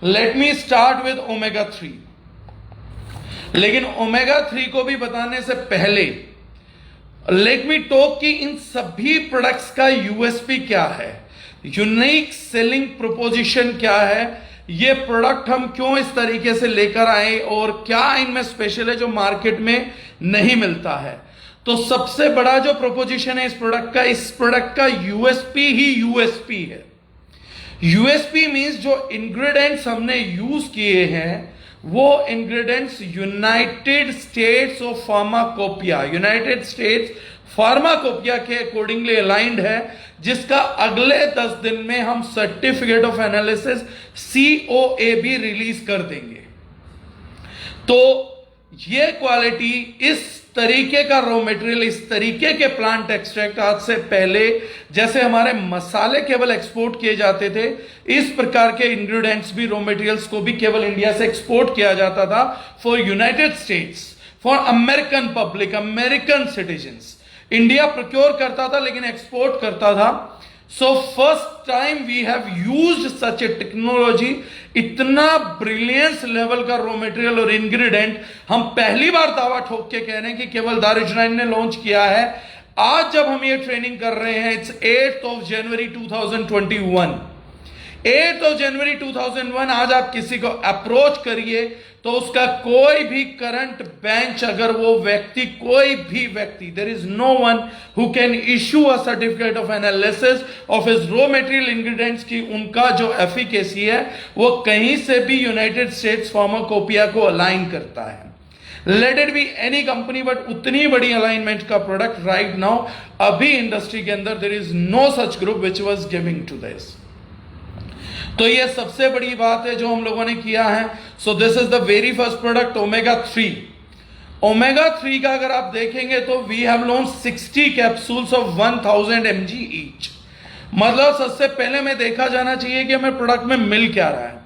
Let me start with omega 3। लेकिन omega 3 को भी बताने से पहले लेट मी टॉक कि इन सभी प्रोडक्ट्स का यूएसपी क्या है, यूनिक सेलिंग प्रोपोजिशन क्या है, ये प्रोडक्ट हम क्यों इस तरीके से लेकर आए और क्या इनमें स्पेशल है जो मार्केट में नहीं मिलता है। तो सबसे बड़ा जो प्रोपोजिशन है इस प्रोडक्ट का यूएसपी ही यूएसपी है। यूएसपी मींस जो इंग्रेडिएंट्स हमने यूज किए हैं वो ingredients United states of pharmacopoeia के अकॉर्डिंगली अलाइंड है, जिसका अगले 10 दिन में हम सर्टिफिकेट ऑफ एनालिसिस COA भी रिलीज कर देंगे। तो ये क्वालिटी, इस तरीके का रॉ मटेरियल, इस तरीके के प्लांट एक्सट्रैक्ट आज से पहले जैसे हमारे मसाले केवल एक्सपोर्ट किए जाते थे, इस प्रकार के इंग्रेडिएंट्स भी, रॉ मटेरियल्स को भी केवल इंडिया से एक्सपोर्ट किया जाता था for United States, for American public, American citizens. India procure करता था लेकिन एक्सपोर्ट करता था। So first time we have used such a technology, इतना ब्रिलियंस लेवल का रॉ मटेरियल और इंग्रेडिएंट हम पहली बार दावा ठोक के कह रहे हैं कि केवल दारुजनाइन ने लॉन्च किया है। आज जब हम ये ट्रेनिंग कर रहे हैं, it's 8th of January 2021, 8th of January 2001, आज आप किसी को अप्रोच करिए तो उसका कोई भी करंट बेंच, अगर वो व्यक्ति, कोई भी व्यक्ति, there is no one who can issue a certificate of analysis of his raw material ingredients की उनका जो एफिकेसी है वो कहीं से भी यूनाइटेड स्टेट्स फार्माकोपिया को अलाइन करता है। Let it be any company, but उतनी बड़ी अलाइनमेंट का प्रोडक्ट राइट नाउ अभी इंडस्ट्री के अंदर there is no such group which was giving to this. तो ये सबसे बड़ी बात है जो हम लोगों ने किया है। So this is the very first product omega 3। Omega 3 का अगर आप देखेंगे तो we have launch 60 capsules of 1000 mg each. मतलब सबसे पहले में देखा जाना चाहिए कि हमें प्रोडक्ट में मिल क्या रहा है।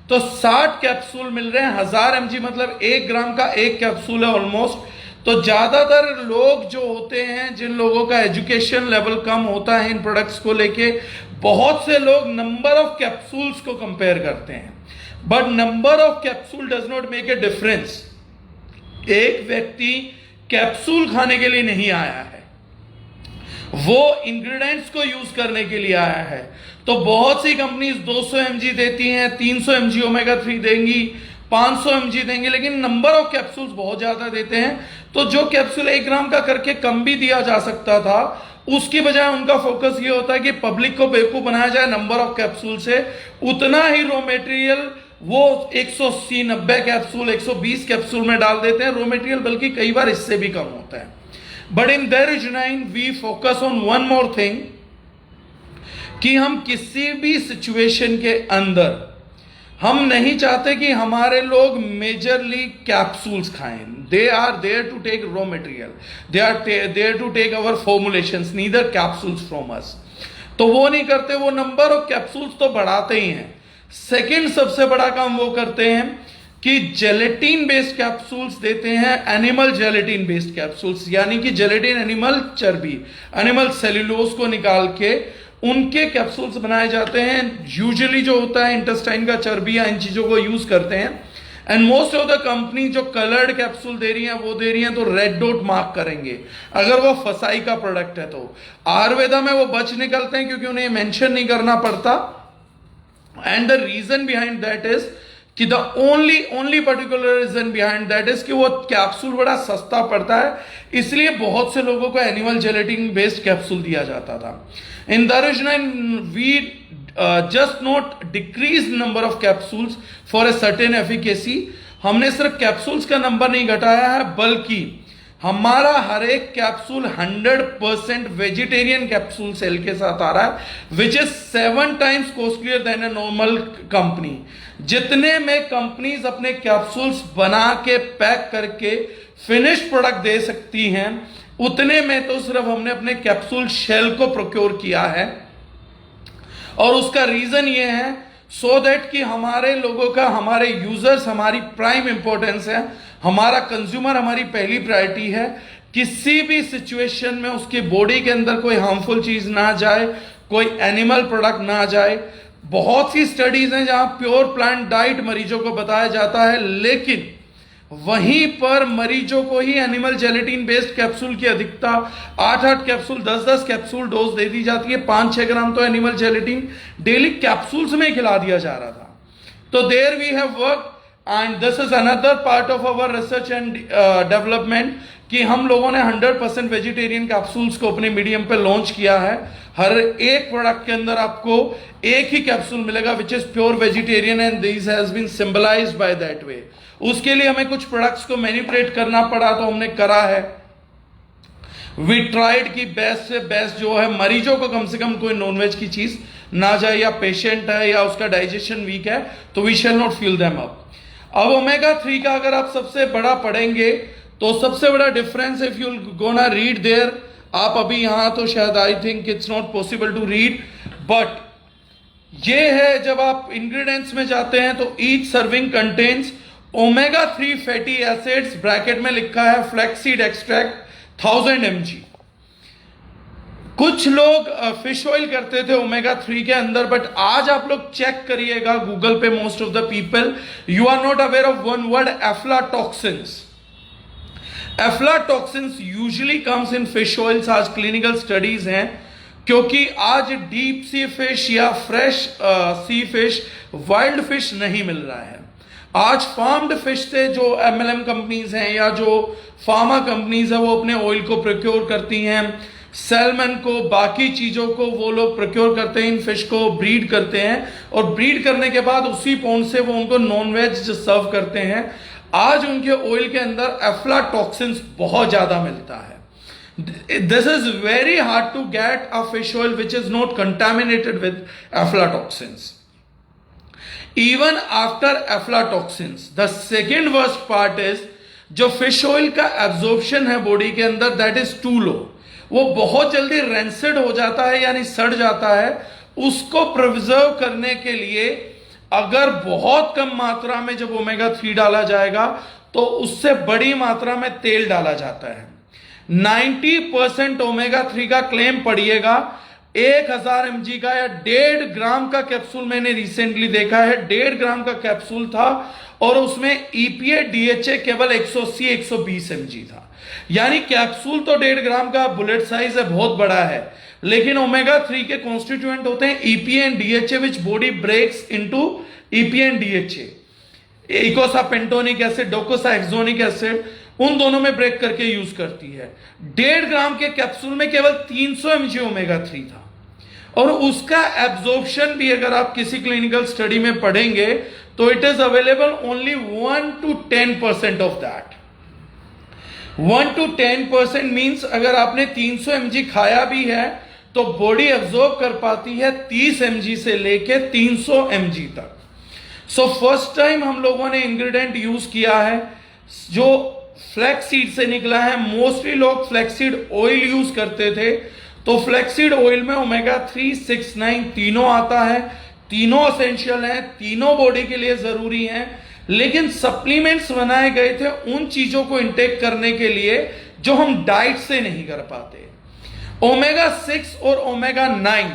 तो 60 कैप्सूल मिल रहे हैं, 1000 mg मतलब 1 ग्राम का एक कैप्सूल है ऑलमोस्ट। तो ज्यादातर लोग जो होते हैं, जिन लोगों का एजुकेशन लेवल कम होता है इन प्रोडक्ट्स को लेके, बहुत से लोग नंबर ऑफ कैप्सूल्स को कंपेयर करते हैं, but number of capsule does not make a difference. एक व्यक्ति कैप्सूल खाने के लिए नहीं आया है, वो इंग्रेडिएंट्स को यूज करने के लिए आया है। तो बहुत सी कंपनीज 200 mg देती हैं, 300 mg ओमेगा 3 देंगी, 500 mg देंगे, लेकिन नंबर ऑफ कैप्सूल्स बहुत ज्यादा देते हैं। तो जो कैप्सूल 1 ग्राम का करके कम भी दिया जा सकता था, उसकी बजाय उनका फोकस ये होता है कि पब्लिक को बेवकूफ बनाया जाए नंबर ऑफ कैप्सूल से। उतना ही रॉ मटेरियल वो 180, 90 कैप्सूल, 120 कैप्सूल में डाल देते हैं रॉ मटेरियल, बल्कि कई बार इससे भी कम होता है। बट इन दारुजनाइन we focus on one more thing, कि हम किसी भी सिचुएशन के अंदर हम नहीं चाहते कि हमारे लोग मेजरली कैप्सूल्स खाएं। They are there to take raw material, they are there to take our formulations, neither capsules from us. तो वो नहीं करते, वो नंबर ऑफ कैप्सूल्स तो बढ़ाते ही हैं। सेकंड सबसे बड़ा काम वो करते हैं कि जेलेटिन बेस्ड कैप्सूल्स देते हैं, एनिमल जेलेटिन बेस्ड कैप्सूल्स, यानी कि जेलेटिन एनिमल चर्बी, एनिमल सेल्यूलोज को निकाल के उनके कैप्सूल्स बनाए जाते हैं। यूजुअली जो होता है इंटेस्टाइन का चर्बी या इन चीजों को यूज करते हैं। And most of the company जो कलर्ड कैप्सूल दे रही हैं वो दे रही हैं तो रेड डॉट मार्क करेंगे अगर वो फसाई का प्रोडक्ट है। तो आयुर्वेदा में वो बच निकलते हैं क्योंकि उन्हें मेंशन नहीं करना पड़ता। And the reason behind that is कि the only particular reason behind that is कि वो कैप्सूल बड़ा सस्ता पड़ता है, इसलिए बहुत से लोगों को एनिमल जेलेटिन बेस्ड कैप्सूल दिया जाता था। इन दारुजनाइन we just not decrease number of capsules for a certain efficacy। हमने सिर्फ कैप्सूल्स का नंबर नहीं घटाया है, बल्कि हमारा हर एक कैप्सूल 100% वेजिटेरियन कैप्सूल सेल के साथ आ रहा है, which is 7 times costlier then a normal company. जितने में कंपनीज अपने कैप्सूल्स बना के पैक करके फिनिश प्रोडक्ट दे सकती हैं, उतने में तो सिर्फ हमने अपने कैप्सूल शेल को प्रोक्योर किया है। और उसका रीजन ये है सो दैट कि हमारे लोगों का, हमारे यूजर्स हमारी प्राइम इंपॉर्टेंस है, हमारा कंज्यूमर हमारी पहली प्रायोरिटी है। किसी भी सिचुएशन में उसकी बॉडी के अंदर कोई हार्मफुल चीज ना जाए, कोई एनिमल प्रोडक्ट ना जाए। बहुत सी स्टडीज हैं जहां प्योर प्लांट डाइट मरीजों को बताया जाता है, लेकिन वहीं पर मरीजों को ही एनिमल जेलेटिन बेस्ड कैप्सूल की अधिकता 8-8 कैप्सूल 10-10 कैप्सूल डोज दे दी जाती है। 5-6 ग्राम तो एनिमल जेलेटिन डेली कैप्सूल्स में खिला दिया जा रहा था। तो there we have work and this is another part of our research and development कि हम लोगों ने 100% वेजिटेरियन कैप्सूल्स को अपने मीडियम पे लॉन्च किया है। हर एक प्रोडक्ट के अंदर आपको एक ही कैप्सूल मिलेगा which is pure vegetarian and this has been symbolized by that way. उसके लिए हमें कुछ प्रोडक्ट्स को मैनिपुलेट करना पड़ा, तो हमने करा है। वी ट्राइड की बेस्ट से बेस्ट जो है मरीजों को कम से कम कोई नॉनवेज की चीज ना जाए, या पेशेंट है या उसका डाइजेशन वीक है तो we shall not feel them up. अब ओमेगा 3 का अगर आप सबसे बड़ा पढ़ेंगे तो सबसे बड़ा difference if you gonna read there, आप अभी यहां तो शायद I think it's not possible to read, but ये है जब आप इंग्रेडिएंट्स में जाते हैं तो each serving contains omega 3 fatty acids, bracket में लिखा है फ्लैक्सीड एक्सट्रैक्ट 1000 mg। कुछ लोग फिश ऑयल करते थे ओमेगा 3 के अंदर, बट आज आप लोग चेक करिएगा गूगल पे, most of the people you are not aware of one word, aflatoxins. Aflatoxins usually comes in fish oils. आज क्लिनिकल स्टडीज हैं, क्योंकि आज डीप सी फिश या fresh sea fish, wild fish नहीं मिल रहा है। आज फार्म्ड फिश से जो एमएलएम कंपनीज हैं या जो फार्मा कंपनीज है वो अपने ऑयल को प्रोक्योर करती हैं, सैल्मन को, बाकी चीजों को वो लोग प्रोक्योर करते हैं, इन फिश को ब्रीड करते हैं और ब्रीड करने के बाद उसी पॉन्ड से वो उनको नॉन वेज सर्व करते हैं। आज उनके ऑयल के अंदर एफ्लाटॉक्सिन्स बहुत ज्यादा मिलता है। This is very hard to get a fish oil which is not contaminated with aflatoxins even after aflatoxins। the second worst part is जो फिश ऑयल का एब्जॉर्प्शन है बॉडी के अंदर, दैट इज टू लो। वो बहुत जल्दी rancid हो जाता है यानी सड़ जाता है। उसको प्रिजर्व करने के लिए अगर बहुत कम मात्रा में जब ओमेगा 3 डाला जाएगा तो उससे बड़ी मात्रा में तेल डाला जाता है। 90% ओमेगा 3 का क्लेम पड़िएगा। 1000 mg का या 1.5 ग्राम का कैप्सूल मैंने रिसेंटली देखा है, 1.5 ग्राम का कैप्सूल था और उसमें EPA DHA केवल 180-120 mg था। यानी कैप्सूल तो 1.5 ग्राम का बुलेट साइज है, बहुत बड़ा है, लेकिन ओमेगा 3 के कॉन्स्टिट्यूएंट होते हैं EPA and DHA which body breaks into EPA and DHA, eicosapentaenoic acid, docosahexaenoic acid, उन दोनों में ब्रेक करके यूज करती है। 1.5 ग्राम के कैप्सूल में केवल 300 mg ओमेगा 3 था और उसका एब्जॉर्प्शन भी अगर आप किसी क्लिनिकल स्टडी में पढ़ेंगे तो it is available only 1 to 10% of that. 1 to 10% means अगर आपने 300 mg खाया भी है तो बॉडी एब्जॉर्ब कर पाती है 30 mg से लेके 300 mg तक। सो फर्स्ट टाइम हम लोगों ने इंग्रेडिएंट यूज किया है जो फ्लैक्सीड से निकला है। मोस्टली लोग फ्लैक्सीड ऑयल यूज करते थे, तो फ्लैक्सीड ऑयल में ओमेगा 3, 6, 9 तीनों आता है। तीनों एसेंशियल हैं, तीनों बॉडी के लिए जरूरी हैं, लेकिन सप्लीमेंट्स बनाए गए थे उन चीजों को इंटेक करने के लिए जो हम डाइट से नहीं कर पाते। ओमेगा 6 और ओमेगा 9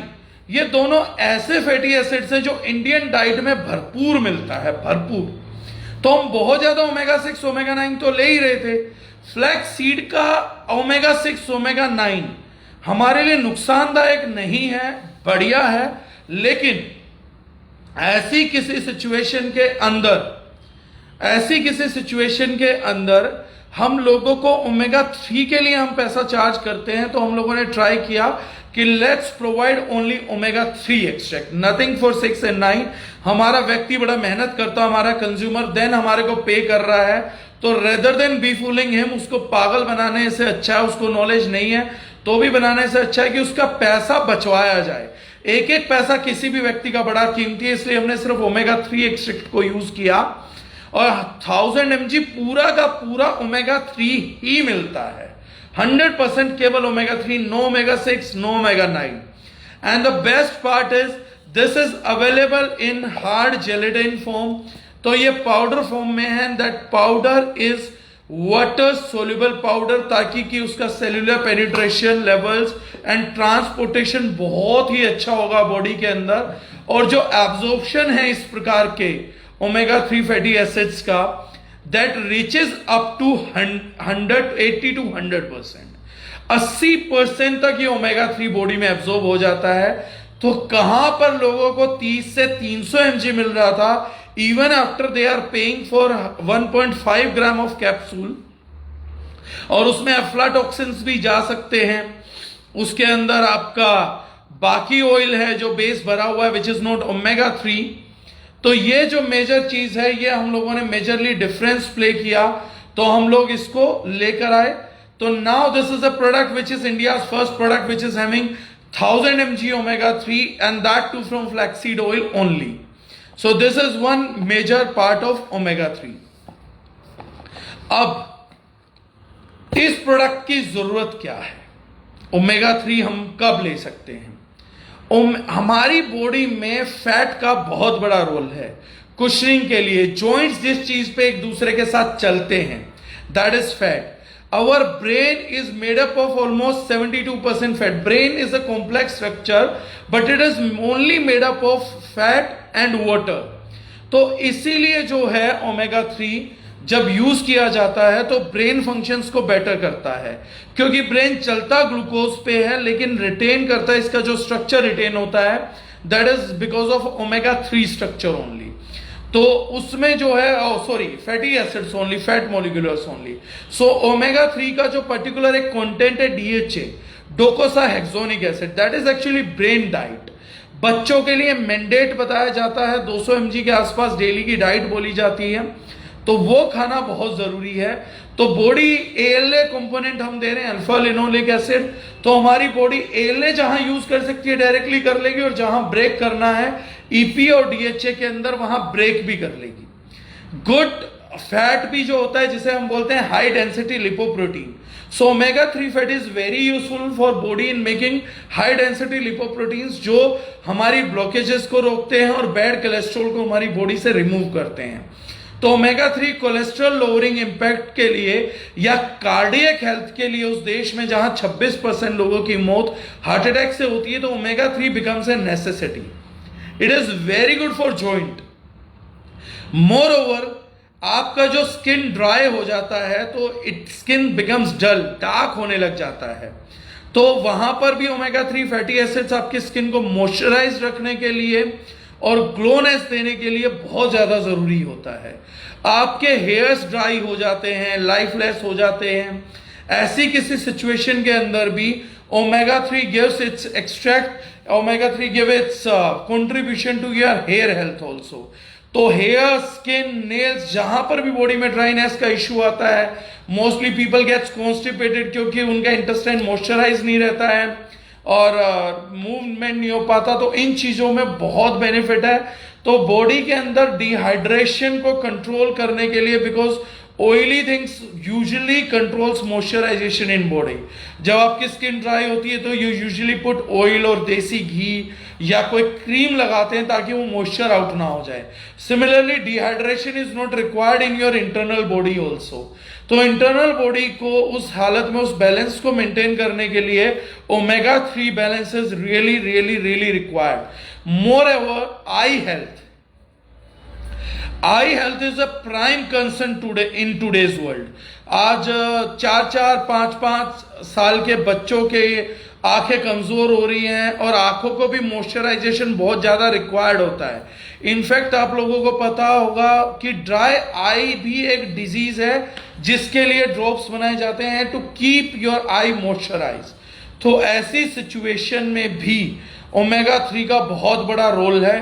ये दोनों ऐसे फैटी एसिड्स हैं जो इंडियन डाइट में भरपूर मिलता है, भरपूर। तो हम बहुत ज्यादा ओमेगा 6 ओमेगा 9 तो ले ही रहे थे। फ्लैक्स सीड का ओमेगा 6 ओमेगा 9 हमारे लिए नुकसानदायक नहीं है, बढ़िया है, लेकिन ऐसी किसी सिचुएशन के अंदर हम लोगों को ओमेगा 3 के लिए हम पैसा चार्ज करते हैं, तो हम लोगों ने ट्राई किया कि let's provide only omega 3 extract, nothing for 6 and 9। हमारा व्यक्ति बड़ा मेहनत करता, हमारा कंज्यूमर देन हमारे को पे कर रहा है, तो rather than be fooling him, उसको पागल बनाने से अच्छा है, उसको नॉलेज नहीं है तो भी बनाने से अच्छा है कि उसका पैसा बचवाया जाए। एक एक पैसा किसी भी व्यक्ति का बड़ा कीमती है, इसलिए हमने सिर्फ ओमेगा 3 एक्सट्रैक्ट को यूज किया और 1000 mg पूरा का पूरा ओमेगा 3 ही मिलता है। 100% केवल omega 3, no omega 6, no omega 9। And the best part is this is available in hard gelatin form, तो ये पाउडर फॉर्म में है। That powder is water soluble powder, ताकि कि उसका cellular penetration levels and transportation बहुत ही अच्छा होगा बॉडी के अंदर। और जो एब्जॉर्प्शन है इस प्रकार के ओमेगा 3 फैटी एसिड्स का, that reaches up to 80 to 100%, 80% तक ये ओमेगा 3 बॉडी में एब्जॉर्ब हो जाता है। तो कहां पर लोगों को 30 से 300 mg मिल रहा था, even after they are paying for 1.5 gram of capsule, और उसमें अफ्लाटॉक्सिन्स भी जा सकते हैं। उसके अंदर आपका बाकी ऑयल है जो बेस भरा हुआ है, विच इज नॉट ओमेगा 3। तो ये जो मेजर चीज है, ये हम लोगों ने मेजरली डिफरेंस प्ले किया, तो हम लोग इसको लेकर आए। तो now this is a product which is India first product which is having 1000 mg omega 3 and that too from flaxseed oil only. So this is one major part of omega 3. अब इस प्रोडक्ट की जरूरत क्या है, omega 3 हम कब ले सकते हैं? हमारी बॉडी में फैट का बहुत बड़ा रोल है कुशनिंग के लिए। जॉइंट्स जिस चीज पे एक दूसरे के साथ चलते हैं, that is fat. Our brain is made up of almost 72% fat. Brain is a complex structure, but it is only made up of fat and water. तो इसीलिए जो है ओमेगा 3 जब यूज किया जाता है तो ब्रेन फंक्शंस को बेटर करता है, क्योंकि ब्रेन चलता ग्लूकोज पे है लेकिन रिटेन करता है, इसका जो स्ट्रक्चर रिटेन होता है, that is because of omega 3 structure only. तो उसमें जो है sorry fatty acids only, fat molecules only. So omega 3 का जो पर्टिकुलर एक कंटेंट है DHA, डोकोसाहेक्सोनिक एसिड, that is actually brain diet. बच्चों के लिए मैंडेट बताया जाता है, 200 mg के आसपास डेली की डाइट बोली जाती है, तो वो खाना बहुत जरूरी है। तो बॉडी ALA कंपोनेंट हम दे रहे हैं, अल्फा लिनोलिक एसिड, तो हमारी बॉडी ALA जहां यूज कर सकती है डायरेक्टली कर लेगी, और जहां ब्रेक करना है EP और DHA के अंदर वहां ब्रेक भी कर लेगी। गुड फैट भी जो होता है जिसे हम बोलते हैं high density lipoprotein, so omega 3 fat is very useful for body in making high density lipoproteins, जो हमारी ब्लॉकेजेस को रोकते हैं और बैड कोलेस्ट्रॉल को हमारी बॉडी से रिमूव करते हैं। तो ओमेगा 3 कोलेस्ट्रॉल लोअरिंग इंपैक्ट के लिए या कार्डियक हेल्थ के लिए, उस देश में जहां 26% लोगों की मौत हार्ट अटैक से होती है, तो omega 3 becomes a necessity. It is very good for joint. Moreover आपका जो स्किन ड्राई हो जाता है तो it skin becomes dull, dark होने लग जाता है, तो वहां पर भी ओमेगा 3 फैटी एसिड्स आपकी स्किन को मॉइस्चराइज रखने के लिए और ग्लोनेस देने के लिए बहुत ज्यादा जरूरी होता है। आपके हेयर्स ड्राई हो जाते हैं, लाइफलेस हो जाते हैं, ऐसी किसी सिचुएशन के अंदर भी omega 3 gives its extract, omega 3 give its contribution to your hair health also. तो हेयर, स्किन, नेल्स, जहां पर भी बॉडी में ड्राइनेस का इश्यू आता है, मोस्टली पीपल गेट्स कॉन्स्टिपेटेड क्योंकि उनका इंटेस्टाइन मॉइस्चराइज नहीं रहता है और मूवमेंट नहीं हो पाता, तो इन चीजों में बहुत बेनिफिट है। तो बॉडी के अंदर डिहाइड्रेशन को कंट्रोल करने के लिए, because oily things usually controls moisturisation in body. जब आपकी स्किन ड्राई होती है तो यू यूजुअली पुट ऑयल और देसी घी या कोई क्रीम लगाते हैं ताकि वो मॉइस्चर आउट ना हो जाए। Similarly dehydration is not required in your internal body also. तो इंटरनल बॉडी को उस हालत में, उस बैलेंस को मेंटेन करने के लिए omega 3 balance is really really really required. More ever I health, I health is a prime concern today in today's world. आज 4-4, 5-5 साल के बच्चों के आंखें कमजोर हो रही हैं और आंखों को भी मॉइस्चराइजेशन बहुत ज्यादा रिक्वायर्ड होता है। इनफैक्ट आप लोगों को पता होगा कि ड्राई आई भी एक डिजीज है जिसके लिए ड्रॉप्स बनाए जाते हैं to keep your eye moisturise. तो ऐसी सिचुएशन में भी ओमेगा 3 का बहुत बड़ा रोल है।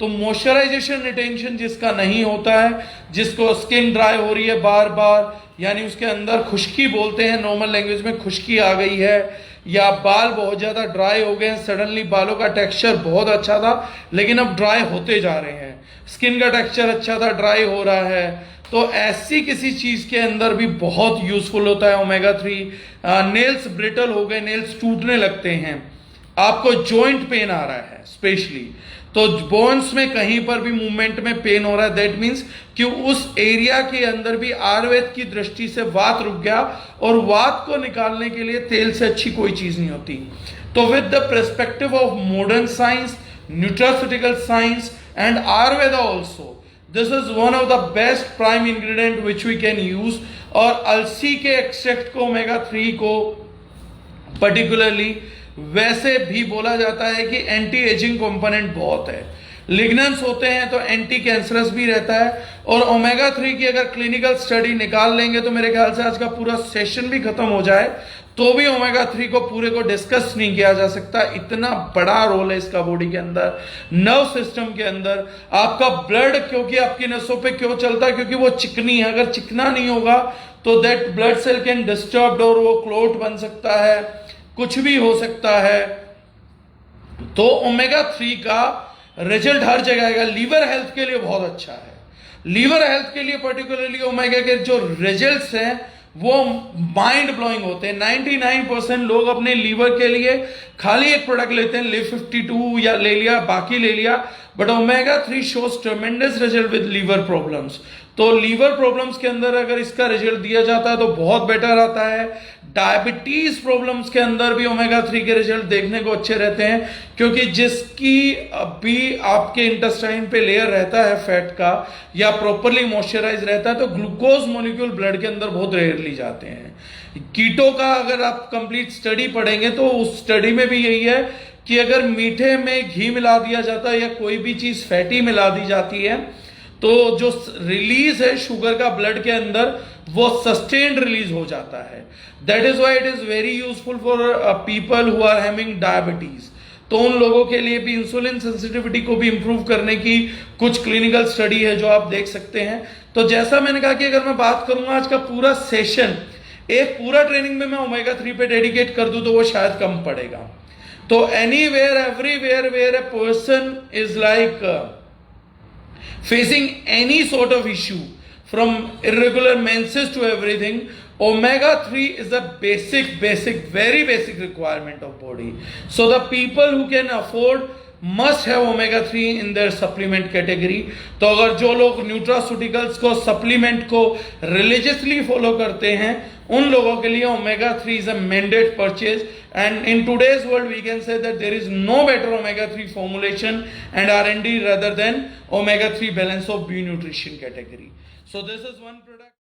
तो मॉइस्चराइजेशन रिटेंशन जिसका नहीं होता है, जिसको स्किन ड्राई हो रही है बार बार, यानी उसके अंदर खुश्की बोलते हैं नॉर्मल लैंग्वेज में, खुश्की आ गई है, या बाल बहुत ज्यादा ड्राई हो गए हैं, सडनली बालों का टेक्सचर बहुत अच्छा था लेकिन अब ड्राई होते जा रहे हैं, स्किन का टेक्सचर अच्छा था ड्राई हो रहा है, तो ऐसी किसी चीज के अंदर भी बहुत यूजफुल होता है ओमेगा 3। नेल्स ब्रिटल हो गए, नेल्स टूटने लगते हैं, आपको जॉइंट पेन आ रहा है स्पेशली, तो बोन्स में कहीं पर भी मूवमेंट में पेन हो रहा है, दैट मीन्स कि उस एरिया के अंदर भी आयुर्वेद की दृष्टि से वात रुक गया, और वात को निकालने के लिए तेल से अच्छी कोई चीज नहीं होती। तो with the perspective of modern science, nutraceutical science and Ayurveda also. This is one of the best prime ingredient which we can use. और अलसी के एक्सट्रैक्ट को ओमेगा 3 को पर्टिकुलरली वैसे भी बोला जाता है कि एंटी एजिंग कंपोनेंट बहुत है, लिग्नेंस होते हैं तो एंटी कैंसरस भी रहता है। और ओमेगा 3 की अगर क्लिनिकल स्टडी निकाल लेंगे तो मेरे ख्याल से आज का पूरा सेशन भी खत्म हो जाए तो भी ओमेगा 3 को पूरे को डिस्कस नहीं किया जा सकता, इतना बड़ा रोल है इसका बॉडी के अंदर, नर्व सिस्टम के अंदर। आपका ब्लड क्योंकि आपकी नसों पे क्यों चलता है, क्योंकि वो चिकनी है, अगर चिकना नहीं होगा तो that blood cell can disturb और वो क्लोट बन सकता है, कुछ भी हो सकता है। तो ओमेगा 3 का रिजल्ट हर जगह आएगा। लीवर हेल्थ के लिए बहुत अच्छा है, लीवर हेल्थ के लिए पर्टिकुलरली ओमेगा के जो रिजल्ट्स हैं वो माइंड ब्लोइंग होते हैं। 99% लोग अपने लीवर के लिए खाली एक प्रोडक्ट लेते हैं, लिव 52 या ले लिया, बाकी ले लिया, but omega 3 shows tremendous result with liver problems. तो लीवर प्रॉब्लम्स के अंदर अगर इसका रिजल्ट दिया जाता है तो बहुत बेटर आता है। डायबिटीज प्रॉब्लम्स के अंदर भी ओमेगा 3 के रिजल्ट देखने को अच्छे रहते हैं, क्योंकि जिसकी भी आपके इंटेस्टाइन पे लेयर रहता है फैट का या प्रॉपरली मॉइस्चराइज रहता है तो ग्लूकोज मॉलिक्यूल ब्लड के अंदर बहुत रेयरली जाते हैं। कीटो का अगर आप कंप्लीट स्टडी पढ़ेंगे तो उस स्टडी में भी यही है कि अगर मीठे में घी मिला दिया जाता है या कोई भी चीज फैटी मिला दी जाती है तो जो रिलीज है शुगर का ब्लड के अंदर वो सस्टेन्ड रिलीज हो जाता है। That is why it is very useful for people who are having diabetes. तो उन लोगों के लिए भी इंसुलिन सेंसिटिविटी को भी इंप्रूव करने की कुछ क्लिनिकल स्टडी है जो आप देख सकते हैं। तो जैसा मैंने कहा कि अगर मैं बात करूंगा आज का पूरा सेशन एक पूरा ट्रेनिंग में मैं ओमेगा 3 पे डेडिकेट कर दूं तो वो शायद कम पड़ेगा। तो anywhere everywhere where a person is like facing any sort of issue from irregular menses to everything, omega 3 is a very basic requirement of body. So the people who can afford must have omega 3 in their supplement category. तो अगर जो लोग nutraceuticals को supplement को religiously follow करते हैं उन लोगों के लिए omega 3 is a mandate purchase, and in today's world we can say that there is no better omega 3 formulation and R&D rather than omega 3 balance of B nutrition category. So this is one product.